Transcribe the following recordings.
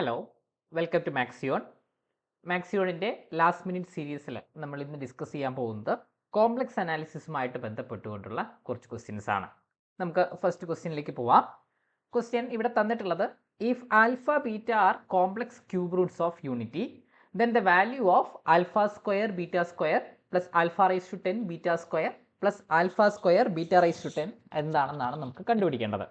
Hello, welcome to Maxion. മാക്സിയോണിൻ്റെ last minute സീരീസിൽ നമ്മൾ ഇന്ന് ഡിസ്കസ് ചെയ്യാൻ പോകുന്നത് കോംപ്ലക്സ് അനാലിസിസുമായിട്ട് ബന്ധപ്പെട്ടുകൊണ്ടുള്ള കുറച്ച് ക്വസ്റ്റ്യൻസ് ആണ്. നമുക്ക് ഫസ്റ്റ് ക്വസ്റ്റ്യനിലേക്ക് പോവാം. ക്വസ്റ്റ്യൻ ഇവിടെ തന്നിട്ടുള്ളത്, if alpha beta are complex cube roots of unity, then the value of alpha square beta square plus alpha raise to 10 beta square plus alpha square beta raise to 10 എന്താണെന്നാണ് നമുക്ക് കണ്ടുപിടിക്കേണ്ടത്.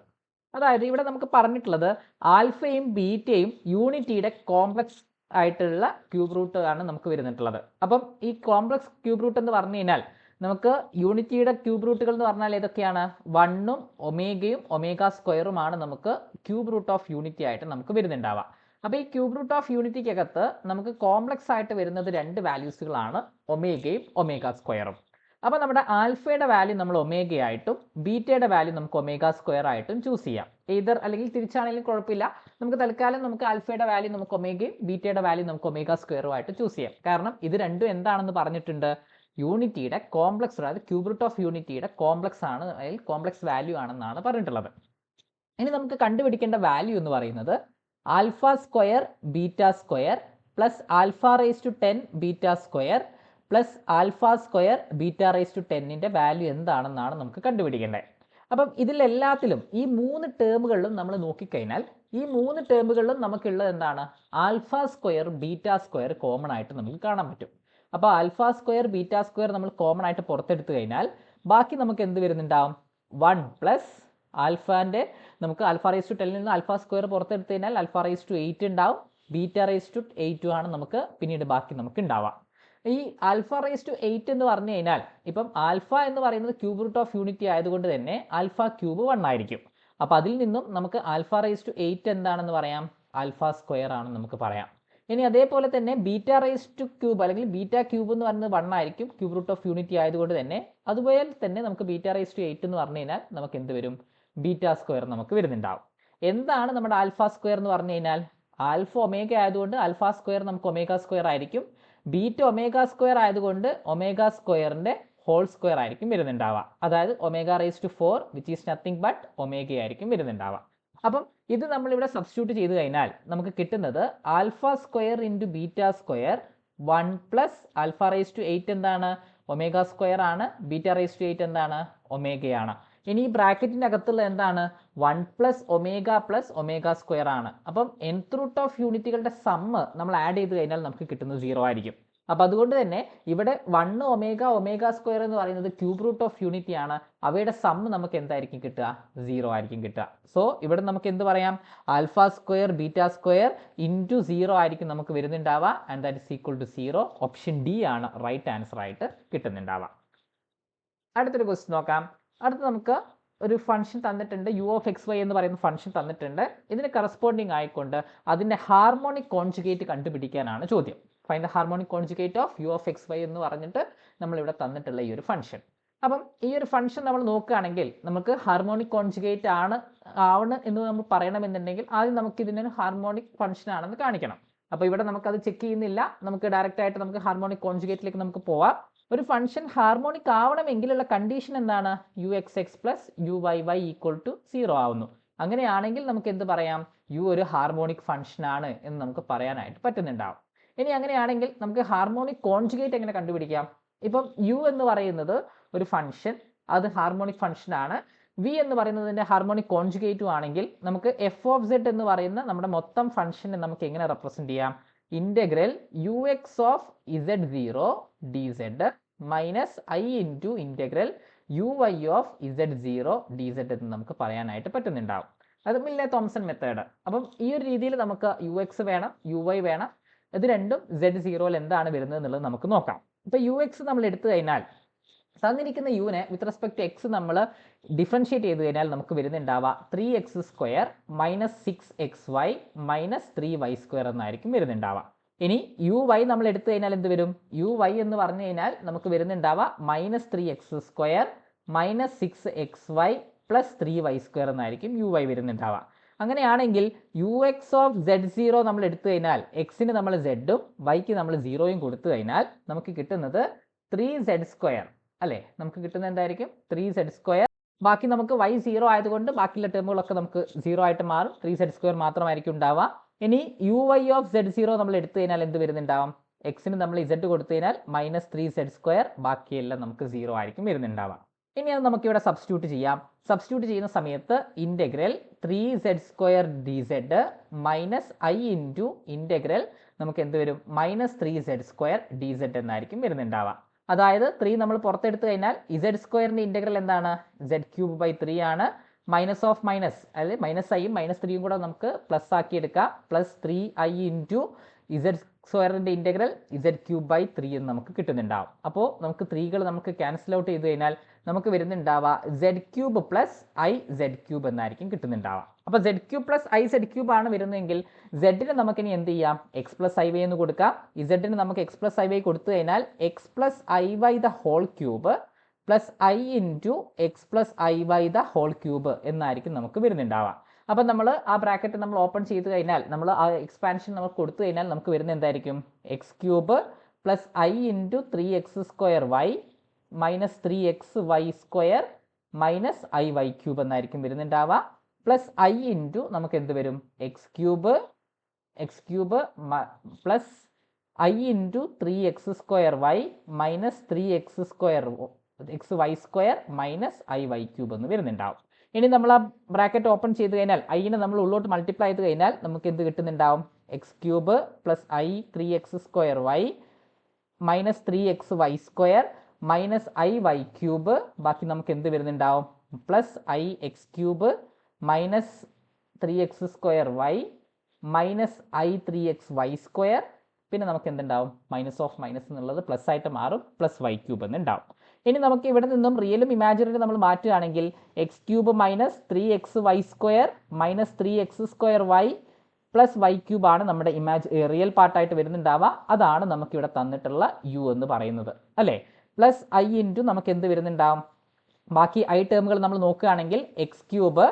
അതായത് ഇവിടെ നമുക്ക് പറഞ്ഞിട്ടുള്ളത് ആൽഫയും ബീറ്റയും യൂണിറ്റിയുടെ കോംപ്ലക്സ് ആയിട്ടുള്ള ക്യൂബ് റൂട്ട് ആണ് നമുക്ക് വരുന്നിട്ടുള്ളത്. അപ്പം ഈ കോംപ്ലക്സ് ക്യൂബ് റൂട്ട് എന്ന് പറഞ്ഞു കഴിഞ്ഞാൽ നമുക്ക് യൂണിറ്റിയുടെ ക്യൂബ് റൂട്ടുകൾ എന്ന് പറഞ്ഞാൽ ഏതൊക്കെയാണ്? 1ഉം ഒമേഗയും ഒമേഗ സ്ക്വയറുമാണ് നമുക്ക് ക്യൂബ് റൂട്ട് ഓഫ് യൂണിറ്റി ആയിട്ട് നമുക്ക് വരുന്നുണ്ടാവുക. അപ്പോൾ ഈ ക്യൂബ് റൂട്ട് ഓഫ് യൂണിറ്റിക്കകത്ത് നമുക്ക് കോംപ്ലക്സ് ആയിട്ട് വരുന്നത് രണ്ട് വാല്യൂസുകളാണ്, ഒമേഗയും ഒമേഗ സ്ക്വയറും. അപ്പോൾ നമ്മുടെ ആൽഫയുടെ വാല്യൂ നമ്മൾ ഒമേഗയായിട്ടും ബീറ്റയുടെ വാല്യൂ നമുക്ക് ഒമേഗ സ്ക്വയർ ആയിട്ടും ചൂസ് ചെയ്യാം. ഏതർ അല്ലെങ്കിൽ തിരിച്ചാണെങ്കിലും കുഴപ്പമില്ല. നമുക്ക് തൽക്കാലം നമുക്ക് ആൽഫയുടെ വാല്യൂ നമുക്ക് ഒമേഗയും ബീറ്റയുടെ വാല്യൂ നമുക്ക് ഒമേഗ സ്ക്വയറും ആയിട്ട് ചൂസ് ചെയ്യാം. കാരണം ഇത് രണ്ടും എന്താണെന്ന് പറഞ്ഞിട്ടുണ്ട്? യൂണിറ്റിയുടെ കോംപ്ലക്സ്, അതായത് ക്യൂബ് റൂട്ട് ഓഫ് യൂണിറ്റിയുടെ കോംപ്ലക്സ് ആണ്, അല്ലെങ്കിൽ കോംപ്ലക്സ് വാല്യൂ ആണെന്നാണ് പറഞ്ഞിട്ടുള്ളത്. ഇനി നമുക്ക് കണ്ടുപിടിക്കേണ്ട വാല്യൂ എന്ന് പറയുന്നത് alpha square beta square plus alpha raise to 10 beta square plus alpha square beta raise to 10ൻ്റെ വാല്യൂ എന്താണെന്നാണ് നമുക്ക് കണ്ടുപിടിക്കേണ്ടത്. അപ്പം ഇതിലെല്ലാത്തിലും ഈ മൂന്ന് ടേമുകളിലും നമ്മൾ നോക്കിക്കഴിഞ്ഞാൽ ഈ മൂന്ന് ടേമുകളിലും നമുക്കുള്ളത് എന്താണ്? Alpha square beta square common ആയിട്ട് നമുക്ക് കാണാൻ പറ്റും. അപ്പോൾ ആൽഫ സ്ക്വയർ ബീറ്റ സ്ക്വയർ നമ്മൾ കോമൺ ആയിട്ട് പുറത്തെടുത്തു കഴിഞ്ഞാൽ ബാക്കി നമുക്ക് എന്ത് വരുന്നുണ്ടാവും? 1 പ്ലസ് ആൽഫാൻ്റെ നമുക്ക് ആൽഫ റേസ് ടു 10ൽ നിന്ന് ആൽഫ സ്ക്വയർ പുറത്തെടുത്തു കഴിഞ്ഞാൽ ആൽഫ റേസ് ടു 8 ഉണ്ടാവും, ബീറ്റ റേസ് ടു 8 ആണ് നമുക്ക് പിന്നീട് ബാക്കി നമുക്ക് ഉണ്ടാവാം. ഈ ആൽഫ റേസ് ടു 8 എന്ന് പറഞ്ഞു കഴിഞ്ഞാൽ ഇപ്പം ആൽഫ എന്ന് പറയുന്നത് ക്യൂബ് റൂട്ട് ഓഫ് യൂണിറ്റി ആയതുകൊണ്ട് തന്നെ ആൽഫ ക്യൂബ് 1 ആയിരിക്കും. അപ്പോൾ അതിൽ നിന്നും നമുക്ക് ആൽഫ റേസ് ടു 8 എന്താണെന്ന് പറയാം? ആൽഫ സ്ക്വയർ ആണെന്ന് നമുക്ക് പറയാം. ഇനി അതേപോലെ തന്നെ ബീറ്റ റേസ് ടു ക്യൂബ് അല്ലെങ്കിൽ ബീറ്റ ക്യൂബ് എന്ന് പറയുന്നത് 1 ആയിരിക്കും, ക്യൂബ് റൂട്ട് ഓഫ് യൂണിറ്റി ആയതുകൊണ്ട് തന്നെ. അതുപോലെ തന്നെ നമുക്ക് ബീറ്റ റേസ് ടു 8 എന്ന് പറഞ്ഞു കഴിഞ്ഞാൽ നമുക്ക് എന്ത് വരും? ബീറ്റ സ്ക്വയർ നമുക്ക് വരുന്നുണ്ടാവും. എന്താണ് നമ്മുടെ ആൽഫ സ്ക്വയർ എന്ന് പറഞ്ഞു കഴിഞ്ഞാൽ? ആൽഫ ഒമേഗ ആയതുകൊണ്ട് ആൽഫ സ്ക്വയർ നമുക്ക് ഒമേഗ സ്ക്വയർ ആയിരിക്കും, ബീറ്റ ഒമേഗ സ്ക്വയർ ആയതുകൊണ്ട് ഒമേഗ സ്ക്വയറിൻ്റെ ഹോൾ സ്ക്വയർ ആയിരിക്കും വരുന്നുണ്ടാവുക. അതായത് omega raise to 4 which is nothing but omega ആയിരിക്കും വരുന്നുണ്ടാവുക. അപ്പം ഇത് നമ്മളിവിടെ സബ്സ്റ്റിറ്റ്യൂട്ട് ചെയ്ത് കഴിഞ്ഞാൽ നമുക്ക് കിട്ടുന്നത് alpha square into beta square 1 plus alpha raise to 8 എന്താണ്? ഒമേഗ സ്ക്വയർ ആണ്, ബീറ്റ റേസ് ടു 8 എന്താണ്? ഒമേഗയാണ്. ഇനി ഈ ബ്രാക്കറ്റിൻ്റെ അകത്തുള്ള എന്താണ്? 1 പ്ലസ് ഒമേഗ സ്ക്വയർ ആണ്. അപ്പം nth റൂട്ട് ഓഫ് യൂണിറ്റുകളുടെ സമ്മ് നമ്മൾ ആഡ് ചെയ്ത് കഴിഞ്ഞാൽ നമുക്ക് കിട്ടുന്നത് 0 ആയിരിക്കും. അപ്പോൾ അതുകൊണ്ട് തന്നെ ഇവിടെ 1 ഒമേഗ സ്ക്വയർ എന്ന് പറയുന്നത് ക്യൂബ് റൂട്ട് ഓഫ് യൂണിറ്റി ആണ്. അവയുടെ സമ്മ് നമുക്ക് എന്തായിരിക്കും കിട്ടുക? 0 ആയിരിക്കും കിട്ടുക. സോ ഇവിടെ നമുക്ക് എന്ത് പറയാം? Alpha square beta square into 0 ആയിരിക്കും നമുക്ക് വരുന്നുണ്ടാവുക. And that is equal to 0. Option D ആണ് റൈറ്റ് ആൻസർ ആയിട്ട് കിട്ടുന്നുണ്ടാവുക. അടുത്തൊരു ക്വസ്റ്റ്യൻ നോക്കാം. അടുത്ത് നമുക്ക് ഒരു ഫംഗ്ഷൻ തന്നിട്ടുണ്ട്, യു ഓഫ് എക്സ് വൈ എന്ന് പറയുന്ന ഫംഗ്ഷൻ തന്നിട്ടുണ്ട്. ഇതിന് കറസ്പോണ്ടിങ് ആയിക്കൊണ്ട് അതിൻ്റെ ഹാർമോണിക് കോൺജുഗേറ്റ് കണ്ടുപിടിക്കാനാണ് ചോദ്യം. Find the harmonic conjugate of u of x y എന്ന് പറഞ്ഞിട്ട് നമ്മളിവിടെ തന്നിട്ടുള്ള ഈ ഒരു ഫംഗ്ഷൻ. അപ്പം ഈ ഒരു ഫംഗ്ഷൻ നമ്മൾ നോക്കുകയാണെങ്കിൽ നമുക്ക് ഹാർമോണിക് കോൺജുഗേറ്റ് ആണ് എന്ന് നമ്മൾ പറയണമെന്നുണ്ടെങ്കിൽ ആദ്യം നമുക്ക് ഇതിനൊരു ഹാർമോണിക് ഫംഗ്ഷൻ ആണെന്ന് കാണിക്കണം. അപ്പോൾ ഇവിടെ നമുക്കത് ചെക്ക് ചെയ്യുന്നില്ല, നമുക്ക് ഡയറക്റ്റ് ആയിട്ട് നമുക്ക് ഹാർമോണിക് കോൺജുഗേറ്റിലേക്ക് നമുക്ക് പോവാം. ഒരു ഫംഗ്ഷൻ ഹാർമോണിക് ആവണമെങ്കിലുള്ള കണ്ടീഷൻ എന്താണ്? U x x plus u y y equal to 0 ആവുന്നു. അങ്ങനെയാണെങ്കിൽ നമുക്ക് എന്ത് പറയാം? യു ഒരു ഹാർമോണിക് ഫംഗ്ഷൻ ആണ് എന്ന് നമുക്ക് പറയാനായിട്ട് പറ്റുന്നുണ്ടാവും. ഇനി അങ്ങനെയാണെങ്കിൽ നമുക്ക് ഹാർമോണിക് കോൺജുഗേറ്റ് എങ്ങനെ കണ്ടുപിടിക്കാം? ഇപ്പം യു എന്ന് പറയുന്നത് ഒരു ഫംഗ്ഷൻ, അത് ഹാർമോണിക് ഫംഗ്ഷൻ ആണ്. വി എന്ന് പറയുന്നതിൻ്റെ ഹാർമോണിക് കോൺജുഗേറ്റും ആണെങ്കിൽ നമുക്ക് എഫ് ഓഫ് സെഡ് എന്ന് പറയുന്ന നമ്മുടെ മൊത്തം ഫംഗ്ഷനെ നമുക്ക് എങ്ങനെ റെപ്രസെൻറ്റ് ചെയ്യാം? Integral u x of Z0 d z minus i into integral u y of Z0 d z എന്ന് നമുക്ക് പറയാനായിട്ട് പറ്റുന്നുണ്ടാവും. അത് മില്ലെ തോംസൺ മെത്തേഡ്. അപ്പം ഈ ഒരു രീതിയിൽ നമുക്ക് യു എക്സ് വേണം, യു വൈ വേണം. ഇത് രണ്ടും Z0 എന്താണ് വരുന്നത് എന്നുള്ളത് നമുക്ക് നോക്കാം. ഇപ്പോൾ യു എക്സ് നമ്മൾ എടുത്തു കഴിഞ്ഞാൽ തന്നിരിക്കുന്ന യുവിനെ വിത്ത് റെസ്പെക്ട് ടു എക്സ് നമ്മൾ ഡിഫറൻഷിയേറ്റ് ചെയ്ത് കഴിഞ്ഞാൽ നമുക്ക് വരുന്നുണ്ടാവുക 3x square minus 6xy minus 3y square എന്നായിരിക്കും വരുന്നുണ്ടാവുക. ഇനി യു വൈ നമ്മൾ എടുത്തു കഴിഞ്ഞാൽ എന്ത് വരും? യു വൈ എന്ന് പറഞ്ഞു കഴിഞ്ഞാൽ നമുക്ക് വരുന്നുണ്ടാവുക minus 3x square minus 6xy plus 3y square എന്നായിരിക്കും യു വൈ വരുന്നുണ്ടാവുക. അങ്ങനെയാണെങ്കിൽ യു എക്സ് ഓഫ് Z0 നമ്മൾ എടുത്തു കഴിഞ്ഞാൽ എക്സിന് നമ്മൾ സെഡും വൈക്ക് നമ്മൾ 0യും കൊടുത്തു കഴിഞ്ഞാൽ നമുക്ക് കിട്ടുന്നത് 3z സ്ക്വയർ അല്ലേ? നമുക്ക് കിട്ടുന്നത് എന്തായിരിക്കും? 3z square. ബാക്കി നമുക്ക് y 0 ആയതുകൊണ്ട് ബാക്കിയുള്ള ടേമുകളൊക്കെ നമുക്ക് 0 ആയിട്ട് മാറും, 3z സ്ക്വയർ മാത്രമായിരിക്കും ഉണ്ടാവുക. ഇനി uy(z0) നമ്മൾ എടുത്തു കഴിഞ്ഞാൽ എന്ത് വരുന്നുണ്ടാവും? എക്സിന് നമ്മൾ z കൊടുത്തു കഴിഞ്ഞാൽ -3z², ബാക്കിയെല്ലാം നമുക്ക് 0 ആയിരിക്കും വരുന്നുണ്ടാവുക. ഇനി അത് നമുക്കിവിടെ സബ്സ്റ്റിറ്റ്യൂട്ട് ചെയ്യാം. സബ്സ്റ്റിറ്റ്യൂട്ട് ചെയ്യുന്ന സമയത്ത് integral 3z² dz minus i into integral നമുക്ക് എന്ത് വരും? -3z² dz എന്നായിരിക്കും വരുന്നുണ്ടാവുക. അതായത് 3 നമ്മൾ പുറത്തെടുത്ത് കഴിഞ്ഞാൽ z²ൻ്റെ ഇൻ്റഗ്രൽ എന്താണ്? z³ 3 ആണ്. മൈനസ് ഓഫ് മൈനസ്, അതായത് -iയും -3യും കൂടെ നമുക്ക് പ്ലസ് ആക്കി എടുക്കാം. Plus 3i into z²ൻ്റെ integral z³ 3 എന്ന് നമുക്ക് കിട്ടുന്നുണ്ടാവും. അപ്പോൾ നമുക്ക് 3കൾ നമുക്ക് ക്യാൻസൽ ഔട്ട് ചെയ്ത് കഴിഞ്ഞാൽ നമുക്ക് വരുന്നുണ്ടാവുക z³ പ്ലസ് iz³ എന്നായിരിക്കും കിട്ടുന്നുണ്ടാവുക. അപ്പോൾ z³ പ്ലസ് iz³ ആണ് വരുന്നതെങ്കിൽ z-ന് നമുക്കിനി എന്ത് ചെയ്യാം? x പ്ലസ് iy എന്ന് കൊടുക്കാം. z-ന് നമുക്ക് x പ്ലസ് iy കൊടുത്തു കഴിഞ്ഞാൽ x plus iy the whole cube plus i into x plus iy(3) എന്നായിരിക്കും നമുക്ക് വരുന്നുണ്ടാവുക. അപ്പം നമ്മൾ ആ ബ്രാക്കറ്റ് നമ്മൾ ഓപ്പൺ ചെയ്ത് കഴിഞ്ഞാൽ നമ്മൾ ആ എക്സ്പാൻഷൻ നമുക്ക് കൊടുത്തു കഴിഞ്ഞാൽ നമുക്ക് വരുന്ന എന്തായിരിക്കും? x³ plus i into 3x² minus 3xy² minus iy³ എന്നായിരിക്കും വരുന്നുണ്ടാവുക. പ്ലസ് i ഇൻറ്റു നമുക്ക് എന്ത് വരും? x³ plus i into 3x² minus 3xy² minus iy³ എന്ന് വരുന്നുണ്ടാവും. ഇനി നമ്മൾ ആ ബ്രാക്കറ്റ് ഓപ്പൺ ചെയ്ത് കഴിഞ്ഞാൽ ഐനെ നമ്മൾ ഉള്ളോട്ട് മൾട്ടിപ്ലൈ ചെയ്ത് കഴിഞ്ഞാൽ നമുക്ക് എന്ത് കിട്ടുന്നുണ്ടാവും? x³ plus i 3x² minus 3xy² minus iy³ ബാക്കി നമുക്ക് എന്ത് വരുന്നുണ്ടാവും? Plus i x³ minus 3x² minus i 3xy² പിന്നെ നമുക്ക് എന്തുണ്ടാവും? മൈനസ് ഓഫ് മൈനസ് എന്നുള്ളത് പ്ലസ് ആയിട്ട് മാറും, പ്ലസ് y³ എന്നുണ്ടാവും. ഇനി നമുക്ക് ഇവിടെ നിന്നും റിയലും ഇമാജിനറി നമ്മൾ മാറ്റുകയാണെങ്കിൽ x³ minus 3xy² minus 3x² plus y³ ആണ് നമ്മുടെ റിയൽ പാർട്ടായിട്ട് വരുന്നുണ്ടാവുക. അതാണ് നമുക്കിവിടെ തന്നിട്ടുള്ള u എന്ന് പറയുന്നത്, അല്ലേ? പ്ലസ് i ഇൻറ്റു നമുക്ക് എന്ത് വരുന്നുണ്ടാവും? ബാക്കി i ടേമുകൾ നമ്മൾ നോക്കുകയാണെങ്കിൽ x³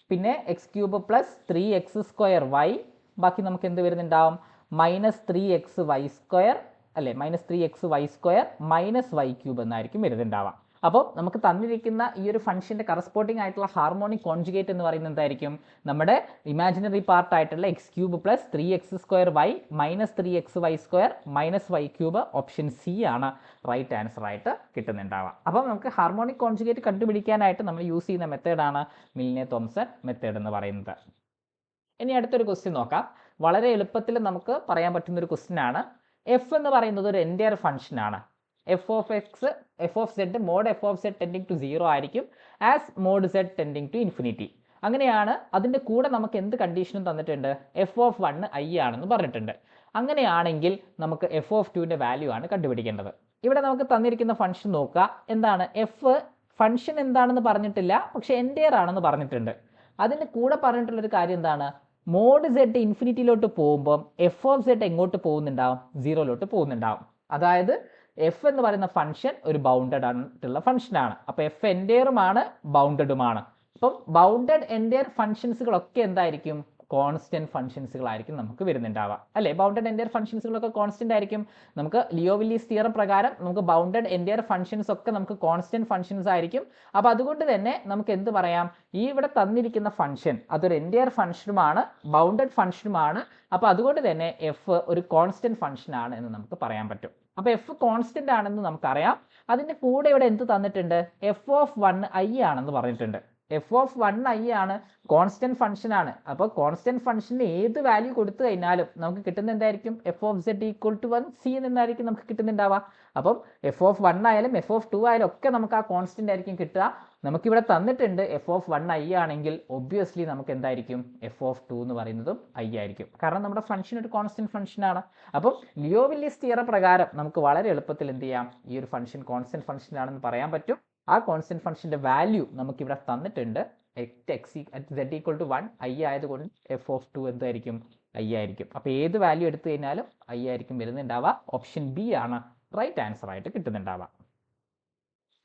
പിന്നെ x³ പ്ലസ് 3x² ബാക്കി നമുക്ക് എന്ത് വരുന്നുണ്ടാവും? മൈനസ് 3xy² അല്ലേ? മൈനസ് 3xy² മൈനസ് y³ എന്നായിരിക്കും വരുന്നുണ്ടാവുക. അപ്പോൾ നമുക്ക് തന്നിരിക്കുന്ന ഈ ഒരു ഫംഗ്ഷൻ്റെ കറസ്പോണ്ടിങ് ആയിട്ടുള്ള ഹാർമോണിക് കോൺജുഗേറ്റ് എന്ന് പറയുന്നത് എന്തായിരിക്കും? നമ്മുടെ ഇമാജിനറി പാർട്ടായിട്ടുള്ള x³ plus 3x² minus 3xy² minus y³ option C ആണ് റൈറ്റ് ആൻസർ ആയിട്ട് കിട്ടുന്നുണ്ടാവുക. അപ്പോൾ നമുക്ക് ഹാർമോണിക് കോൺജുഗേറ്റ് കണ്ടുപിടിക്കാനായിട്ട് നമ്മൾ യൂസ് ചെയ്യുന്ന മെത്തേഡാണ് മിൽനെ തോംസൺ മെത്തേഡ് എന്ന് പറയുന്നത്. ഇനി അടുത്തൊരു ക്വസ്റ്റ്യൻ നോക്കാം. വളരെ എളുപ്പത്തിൽ നമുക്ക് പറയാൻ പറ്റുന്ന ഒരു ക്വസ്റ്റ്യൻ ആണ്. എഫ് എന്ന് പറയുന്നത് ഒരു എൻറ്റയർ ഫംഗ്ഷൻ ആണ്. F of z mod f of z tending to 0 ആയിരിക്കും as mod z tending to infinity. അങ്ങനെയാണ്. അതിൻ്റെ കൂടെ നമുക്ക് എന്ത് കണ്ടീഷനും തന്നിട്ടുണ്ട്? എഫ് ഓഫ് 1 i ആണെന്ന് പറഞ്ഞിട്ടുണ്ട്. അങ്ങനെയാണെങ്കിൽ നമുക്ക് എഫ് ഓഫ് 2ൻ്റെ വാല്യൂ ആണ് കണ്ടുപിടിക്കേണ്ടത്. ഇവിടെ നമുക്ക് തന്നിരിക്കുന്ന ഫംഗ്ഷൻ നോക്കുക. എന്താണ്? എഫ് ഫംഗ്ഷൻ എന്താണെന്ന് പറഞ്ഞിട്ടില്ല, പക്ഷേ എൻറ്റയർ ആണെന്ന് പറഞ്ഞിട്ടുണ്ട്. അതിൻ്റെ കൂടെ പറഞ്ഞിട്ടുള്ളൊരു കാര്യം എന്താണ്? മോഡ് സെഡ് ഇൻഫിനിറ്റിയിലോട്ട് പോകുമ്പം എഫ് ഓഫ് സെഡ് എങ്ങോട്ട് പോകുന്നുണ്ടാവും? 0ലോട്ട് പോകുന്നുണ്ടാവും. അതായത് എഫ് എന്ന് പറയുന്ന ഫംഗ്ഷൻ ഒരു ബൗണ്ടഡ് ആയിട്ടുള്ള ഫംഗ്ഷനാണ്. അപ്പോൾ എഫ് എൻറ്റയറുമാണ് ബൗണ്ടഡുമാണ്. അപ്പം ബൗണ്ടഡ് എൻറ്റയർ ഫംഗ്ഷൻസുകളൊക്കെ എന്തായിരിക്കും? കോൺസ്റ്റന്റ് ഫംഗ്ഷൻസുകളായിരിക്കും നമുക്ക് വരുന്നുണ്ടാവുക, അല്ലേ? ബൗണ്ടഡ് എൻറ്റയർ ഫംഗ്ഷൻസുകളൊക്കെ കോൺസ്റ്റന്റ് ആയിരിക്കും. നമുക്ക് ലിയോ-വില്ലീസ് തിയറം പ്രകാരം നമുക്ക് ബൗണ്ടഡ് എൻറ്റയർ ഫംഗ്ഷൻസ് ഒക്കെ നമുക്ക് കോൺസ്റ്റന്റ് ഫംഗ്ഷൻസ് ആയിരിക്കും. അപ്പോൾ അതുകൊണ്ട് തന്നെ നമുക്ക് എന്ത് പറയാം? ഈ ഇവിടെ തന്നിരിക്കുന്ന ഫംഗ്ഷൻ അതൊരു എൻറ്റയർ ഫംഗ്ഷനുമാണ്, ബൗണ്ടഡ് ഫംഗ്ഷനുമാണ്. അപ്പോൾ അതുകൊണ്ട് തന്നെ എഫ് ഒരു കോൺസ്റ്റന്റ് ഫംഗ്ഷൻ ആണ് എന്ന് നമുക്ക് പറയാൻ പറ്റും. അപ്പോൾ എഫ് കോൺസ്റ്റന്റ് ആണെന്ന് നമുക്കറിയാം. അതിൻ്റെ കൂടെ ഇവിടെ എന്ത് തന്നിട്ടുണ്ട്? എഫ് ഓഫ് 1 i ആണെന്ന് പറഞ്ഞിട്ടുണ്ട്. എഫ് ഓഫ് 1 i ആണ്, കോൺസ്റ്റന്റ് ഫംഗ്ഷൻ ആണ്. അപ്പോൾ കോൺസ്റ്റന്റ് ഫംഗ്ഷന് ഏത് വാല്യൂ കൊടുത്തു കഴിഞ്ഞാലും നമുക്ക് കിട്ടുന്ന എന്തായിരിക്കും? F of z equal to 1 c എന്നായിരിക്കും നമുക്ക് കിട്ടുന്നുണ്ടാവുക. അപ്പം എഫ് ഓഫ് 1 ആയാലും എഫ് ഓഫ് 2 ആയാലും ഒക്കെ നമുക്ക് ആ കോൺസ്റ്റന്റ് ആയിരിക്കും കിട്ടുക. നമുക്കിവിടെ തന്നിട്ടുണ്ട് എഫ് ഓഫ് 1 i ആണെങ്കിൽ ഒബ്വിയസ്ലി നമുക്ക് എന്തായിരിക്കും? എഫ് ഓഫ് 2 എന്ന് പറയുന്നതും i ആയിരിക്കും. കാരണം നമ്മുടെ ഫംഗ്ഷൻ ഒരു കോൺസ്റ്റന്റ് ഫംഗ്ഷനാണ്. അപ്പം ലിയോ-വില്ലീസ് തിയറം പ്രകാരം നമുക്ക് വളരെ എളുപ്പത്തിൽ എന്ത് ചെയ്യാം? ഈ ഒരു ഫംഗ്ഷൻ കോൺസ്റ്റന്റ് ഫംഗ്ഷൻ ആണെന്ന് പറയാൻ പറ്റും. ആ കോൺസ്റ്റന്റ് ഫംഗ്ഷൻ്റെ വാല്യൂ നമുക്കിവിടെ തന്നിട്ടുണ്ട്. z ഈക്വൽ ടു 1 i ആയതുകൊണ്ട് എഫ് ഓഫ് 2 എന്തായിരിക്കും? i ആയിരിക്കും. അപ്പോൾ ഏത് വാല്യൂ എടുത്തു കഴിഞ്ഞാലും i ആയിരിക്കും വരുന്നുണ്ടാവുക. ഓപ്ഷൻ ബി ആണ് റൈറ്റ് ആൻസർ ആയിട്ട് കിട്ടുന്നുണ്ടാവുക.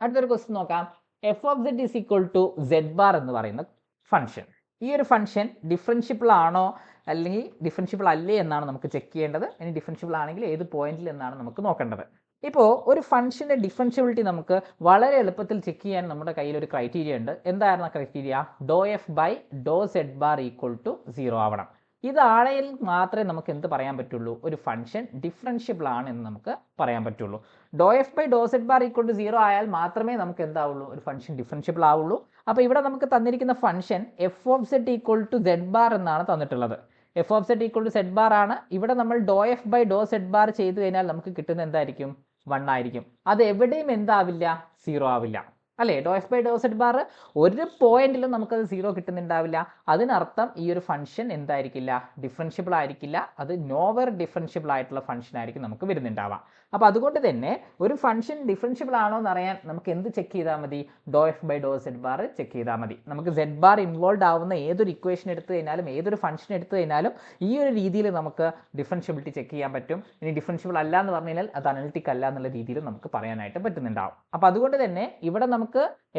അടുത്തൊരു ക്വസ്റ്റ്യൻ നോക്കാം. F of z is equal to z bar എന്ന് പറയുന്ന ഫംഗ്ഷൻ. ഈ ഒരു ഫംഗ്ഷൻ ഡിഫറൻഷ്യബിൾ ആണോ അല്ലെങ്കിൽ ഡിഫറൻഷ്യബിൾ അല്ലേ എന്നാണ് നമുക്ക് ചെക്ക് ചെയ്യേണ്ടത്. ഇനി ഡിഫറൻഷ്യബിൾ ആണെങ്കിൽ ഏത് പോയിന്റിൽ എന്നാണ് നമുക്ക് നോക്കേണ്ടത്. ഇപ്പോൾ ഒരു ഫംഗ്ഷൻ്റെ ഡിഫറൻഷ്യബിലിറ്റി നമുക്ക് വളരെ എളുപ്പത്തിൽ ചെക്ക് ചെയ്യാൻ നമ്മുടെ കയ്യിൽ ഒരു ക്രൈറ്റീരിയ ഉണ്ട്. എന്തായിരുന്നു ആ criteria? Do f by Dr z bar equal to 0 ആവണം. ഇതാണെങ്കിൽ മാത്രമേ നമുക്ക് എന്ത് പറയാൻ പറ്റുള്ളൂ, ഒരു ഫംഗ്ഷൻ ഡിഫറൻഷ്യബിൾ ആണ് എന്ന് നമുക്ക് പറയാൻ പറ്റുള്ളൂ. Doe f by Dr z bar equal to 0 ആയാൽ മാത്രമേ നമുക്ക് എന്താവുള്ളൂ, ഒരു ഫംഗ്ഷൻ ഡിഫറൻഷ്യബിൾ ആവുള്ളൂ. അപ്പോൾ ഇവിടെ നമുക്ക് തന്നിരിക്കുന്ന function f of z equal to z bar എന്നാണ് തന്നിട്ടുള്ളത്. F of z equal to z bar ആണ്. ഇവിടെ നമ്മൾ doe f by Dr z bar ചെയ്ത് കഴിഞ്ഞാൽ നമുക്ക് കിട്ടുന്നത് എന്തായിരിക്കും, 1 ആയിരിക്കും. അത് എവിടെയും എന്താവില്ല, 0 ആവില്ല അല്ലേ. Doe f by Dr z bar ഒരു പോയിന്റിലും നമുക്കത് 0 കിട്ടുന്നുണ്ടാവില്ല. അതിനർത്ഥം ഈ ഒരു ഫംഗ്ഷൻ എന്തായിരിക്കില്ല, ഡിഫറൻഷ്യബിൾ ആയിരിക്കില്ല. അത് നോവർ ഡിഫറൻഷ്യബിൾ ആയിട്ടുള്ള ഫംഗ്ഷൻ ആയിരിക്കും നമുക്ക് വരുന്നുണ്ടാവാം. അപ്പോൾ അതുകൊണ്ട് തന്നെ ഒരു ഫംഗ്ഷൻ ഡിഫറൻഷ്യബിൾ ആണോ എന്ന് അറിയാൻ നമുക്ക് എന്ത് ചെക്ക് ചെയ്താൽ മതി, doe f by Dr z bar check ചെയ്താൽ മതി. നമുക്ക് സെഡ് ബാർ ഇൻവോൾവ് ആവുന്ന ഏതൊരു ഇക്വേഷൻ എടുത്തു കഴിഞ്ഞാലും ഏതൊരു ഫംഗ്ഷൻ എടുത്തു കഴിഞ്ഞാലും ഈ ഒരു രീതിയിൽ നമുക്ക് ഡിഫറൻഷ്യബിലിറ്റി ചെക്ക് ചെയ്യാൻ പറ്റും. ഇനി ഡിഫറൻഷ്യബിൾ അല്ല എന്ന് പറഞ്ഞു കഴിഞ്ഞാൽ അത് അനലിറ്റിക് അല്ല എന്നുള്ള രീതിയിൽ നമുക്ക് പറയാനായിട്ട് പറ്റുന്നുണ്ടാവും. അപ്പോൾ അതുകൊണ്ട് തന്നെ ഇവിടെ നമുക്ക്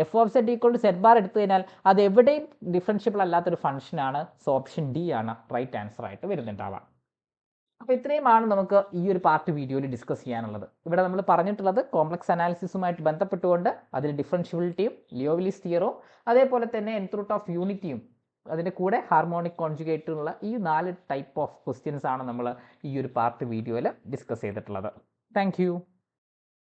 f of z equal to z bar എടുത്തു കഴിഞ്ഞാൽ അത് എവിടെയും ഡിഫറൻഷ്യബിൾ അല്ലാത്തൊരു ഫംഗ്ഷനാണ്. സോ ഓപ്ഷൻ ഡി ആണ് റൈറ്റ് ആൻസർ ആയിട്ട് വരുന്നുണ്ടാവാം. അപ്പോൾ ഇത്രയുമാണ് നമുക്ക് ഈ ഒരു പാർട്ട് വീഡിയോയിൽ ഡിസ്കസ് ചെയ്യാനുള്ളത്. ഇവിടെ നമ്മൾ പറഞ്ഞിട്ടുള്ളത് കോംപ്ലക്സ് അനാലിസിസുമായിട്ട് ബന്ധപ്പെട്ടുകൊണ്ട് അതിൽ ഡിഫറൻഷ്യബിലിറ്റിയും ലിയോവിലിസ് തിയറും അതേപോലെ തന്നെ nth റൂട്ട് ഓഫ് യൂണിറ്റിയും അതിൻ്റെ കൂടെ ഹാർമോണിക് കോൺജുഗേറ്റുള്ള ഈ 4 ടൈപ്പ് ഓഫ് ക്വസ്റ്റ്യൻസ് ആണ് നമ്മൾ ഈ ഒരു പാർട്ട് വീഡിയോയിൽ ഡിസ്കസ് ചെയ്തിട്ടുള്ളത്. താങ്ക്